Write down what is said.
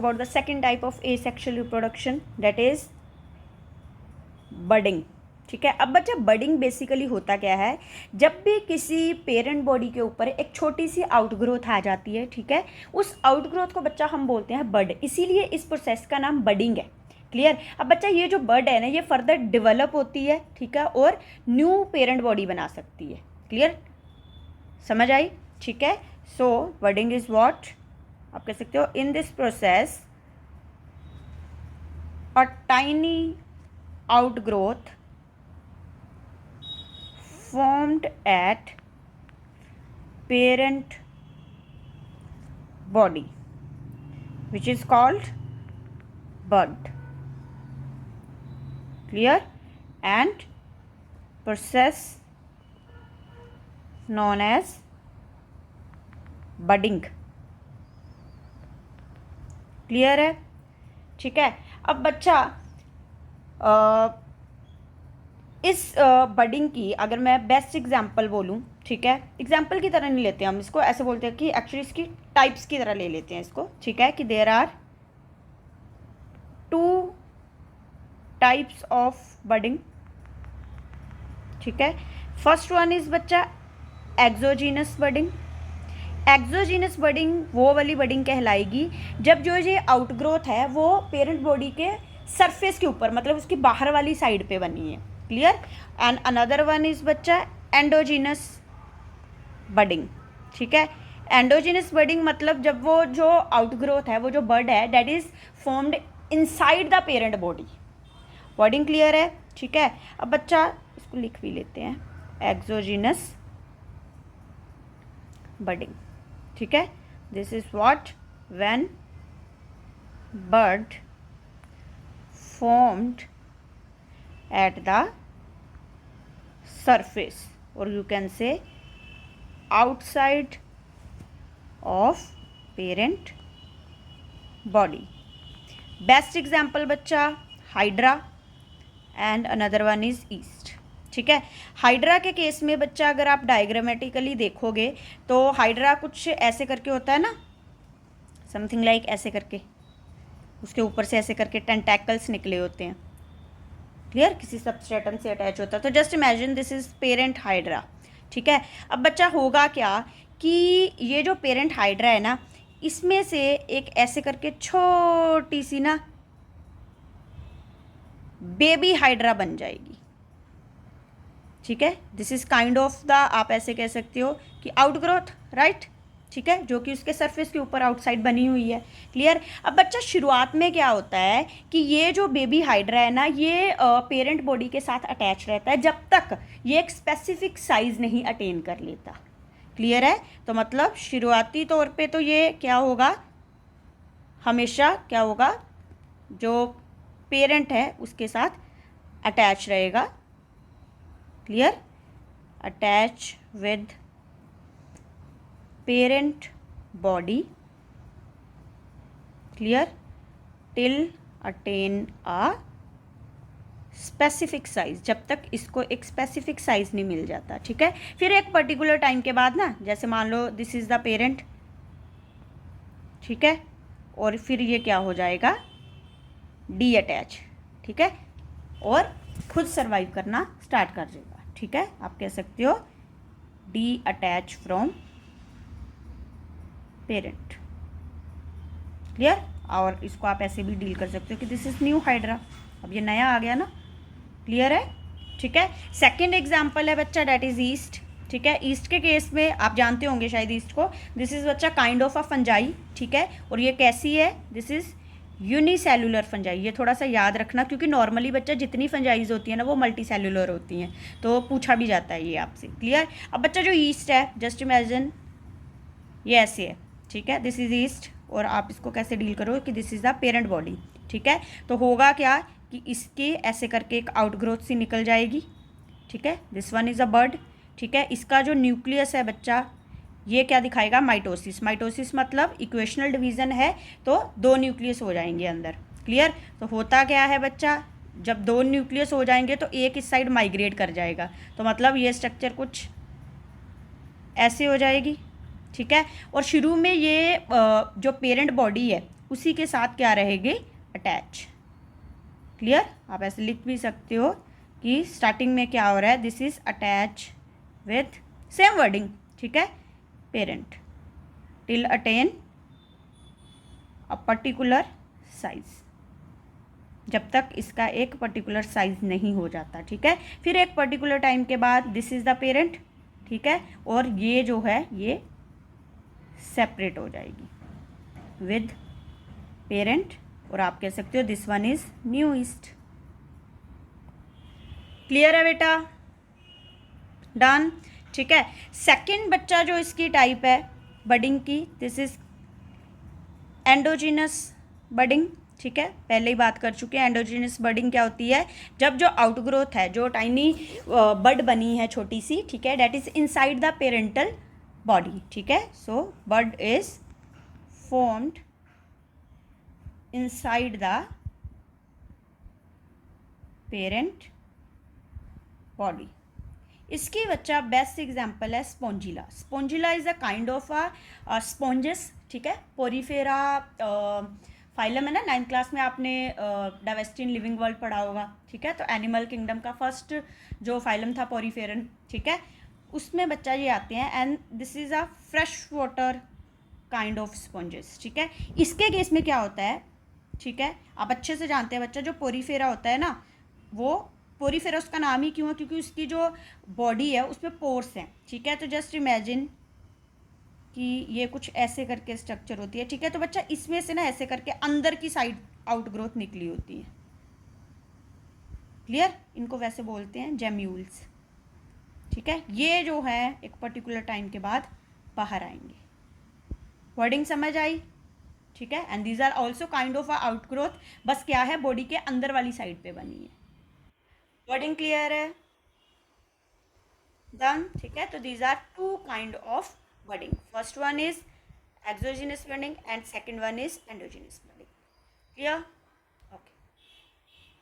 about the second type of asexual reproduction, that is budding. ठीक है, अब बच्चा बडिंग बेसिकली होता क्या है, जब भी किसी पेरेंट बॉडी के ऊपर एक छोटी सी आउटग्रोथ आ जाती है, ठीक है, उस आउटग्रोथ को बच्चा हम बोलते हैं बड, इसीलिए इस प्रोसेस का नाम बडिंग है। क्लियर। अब बच्चा ये जो बड है ना, ये फर्दर डेवलप होती है, ठीक है, और न्यू पेरेंट बॉडी बना सकती है। क्लियर, समझ आई? ठीक है। सो बडिंग इज व्हाट, आप कह सकते हो, in this process a tiny outgrowth formed at parent body which is called bud. Clear? And process known as budding. Clear है? ठीक है। अब बच्चा इस बडिंग की अगर मैं बेस्ट एग्जांपल बोलूँ, ठीक है, एग्जांपल की तरह नहीं लेते हम इसको, ऐसे बोलते हैं कि एक्चुअली इसकी टाइप्स की तरह ले लेते हैं इसको। ठीक है, कि there are 2 types of budding. ठीक है, फर्स्ट वन इज बच्चा एक्सोजीनस बडिंग। एक्सोजीनस बडिंग वो वाली बडिंग कहलाएगी जब जो ये आउटग्रोथ है वो पेरेंट बॉडी के सरफेस के ऊपर, मतलब उसकी बाहर वाली साइड पे बनी है। Clear. And another one is बच्चा एंडोजीनस बडिंग। ठीक है, एंडोजीनस बडिंग मतलब जब वो जो आउटग्रोथ है, वो जो बड है, that is formed inside the parent body. Wording clear है? ठीक है। अब बच्चा इसको लिख भी लेते हैं, एक्सोजीनस बडिंग। ठीक है, this is what when bud formed at the surface, or you can say outside of parent body. Best example बच्चा hydra and another one is east. ठीक है, हाइड्रा के केस में बच्चा अगर आप डायग्रामेटिकली देखोगे तो हाइड्रा कुछ ऐसे करके होता है ना, समथिंग लाइक ऐसे करके, उसके ऊपर से ऐसे करके टेंटैकल्स निकले होते हैं। क्लियर, किसी सबस्ट्रेटम से अटैच होता है। तो just imagine this is parent hydra. ठीक है, अब बच्चा होगा क्या कि ये जो पेरेंट हाइड्रा है ना, इसमें से एक ऐसे करके छोटी सी ना बेबी हाइड्रा बन जाएगी। ठीक है, this is kind of the, आप ऐसे कह सकते हो कि आउटग्रोथ, राइट। ठीक है, जो कि उसके सरफेस के ऊपर आउटसाइड बनी हुई है। क्लियर। अब बच्चा शुरुआत में क्या होता है कि ये जो बेबी हाइड्रा है ना, ये पेरेंट बॉडी के साथ अटैच रहता है जब तक ये एक स्पेसिफिक साइज नहीं अटेन कर लेता। क्लियर है? तो मतलब शुरुआती तौर पे तो ये क्या होगा, हमेशा क्या होगा, जो पेरेंट है उसके साथ अटैच रहेगा। Clear, attach with parent body, clear, till attain a specific size, जब तक इसको एक स्पेसिफिक साइज नहीं मिल जाता। ठीक है, फिर एक पर्टिकुलर टाइम के बाद ना, जैसे मान लो दिस इज द पेरेंट, ठीक है, और फिर ये क्या हो जाएगा, डी अटैच। ठीक है, और खुद सर्वाइव करना स्टार्ट कर देगा। ठीक है, आप कह सकते हो D attach from parent. Clear. और इसको आप ऐसे भी डील कर सकते हो कि दिस इज न्यू हाइड्रा, अब ये नया आ गया ना। क्लियर है? ठीक है। सेकंड एग्जांपल है बच्चा, डेट इज ईस्ट। ठीक है, ईस्ट के केस में आप जानते होंगे शायद ईस्ट को, दिस इज बच्चा काइंड ऑफ अ फंजाई। ठीक है, और ये कैसी है, दिस इज यूनिसेलुलर फंजाई। ये थोड़ा सा याद रखना, क्योंकि नॉर्मली बच्चा जितनी फंजाइज होती है ना वो मल्टी सेलुलर होती हैं, तो पूछा भी जाता है ये आपसे। क्लियर। अब बच्चा जो ईस्ट है, जस्ट इमेजिन ये ऐसे है। ठीक है, दिस इज ईस्ट, और आप इसको कैसे डील करो कि this is the parent body. ठीक है, तो होगा क्या कि इसके ऐसे करके एक आउटग्रोथ सी निकल जाएगी। ठीक है, this one is a bird. ठीक है, इसका जो न्यूक्लियस है बच्चा, ये क्या दिखाएगा, माइटोसिस। माइटोसिस मतलब इक्वेशनल डिवीजन है, तो 2 न्यूक्लियस हो जाएंगे अंदर। क्लियर। तो होता क्या है बच्चा, जब 2 न्यूक्लियस हो जाएंगे तो एक इस साइड माइग्रेट कर जाएगा, तो मतलब ये स्ट्रक्चर कुछ ऐसे हो जाएगी। ठीक है, और शुरू में ये जो पेरेंट बॉडी है उसी के साथ क्या रहेगी, अटैच। क्लियर, आप ऐसे लिख भी सकते हो कि स्टार्टिंग में क्या हो रहा है, this is attach with same wording, ठीक है, parent till attain a particular size, जब तक इसका एक पर्टिकुलर साइज नहीं हो जाता, ठीक है। फिर एक पर्टिकुलर टाइम के बाद दिस इज द पेरेंट, ठीक है, और ये जो है ये सेपरेट हो जाएगी विद पेरेंट, और आप कह सकते हो this one is newest. Clear है बेटा, डन, ठीक है। सेकंड बच्चा जो इसकी टाइप है बडिंग की, दिस इज एंडोजीनस बडिंग, ठीक है, पहले ही बात कर चुके हैं। एंडोजीनस बडिंग क्या होती है, जब जो आउटग्रोथ है, जो टाइनी बड बनी है छोटी सी, ठीक है, that is inside the parental body, ठीक है। So bud is formed inside the parent body. इसकी बच्चा बेस्ट एग्जाम्पल है spongilla. Spongilla is a kind of a sponges, ठीक है, पोरीफेरा फाइलम है ना, 9th क्लास में आपने डाइवर्सिटी इन लिविंग वर्ल्ड पढ़ा होगा, ठीक है। तो एनिमल किंगडम का फर्स्ट जो फाइलम था पोरीफेरन, ठीक है, उसमें बच्चा ये आते हैं, and this is a fresh water kind of sponges, ठीक है। इसके केस में क्या होता है, ठीक है, आप अच्छे से जानते हैं बच्चा, जो पोरीफेरा होता है ना, वो पोरीफेरा उसका नाम ही क्यों है, क्योंकि उसकी जो बॉडी है उसमें पोर्स हैं, ठीक है। तो जस्ट इमेजिन कि ये कुछ ऐसे करके स्ट्रक्चर होती है, ठीक है। तो बच्चा इसमें से ना ऐसे करके अंदर की साइड आउटग्रोथ निकली होती है। क्लियर, इनको वैसे बोलते हैं जेम्यूल्स, ठीक है। ये जो है एक पर्टिकुलर टाइम के बाद बाहर आएंगे। वर्डिंग समझ आई, ठीक है। And these are also kind of outgrowth, बस क्या है, बॉडी के अंदर वाली साइड पे बनी है। वर्डिंग क्लियर है, डन, ठीक है। तो these are two kind of budding, first one is exogenous budding and second one is endogenous budding. Clear?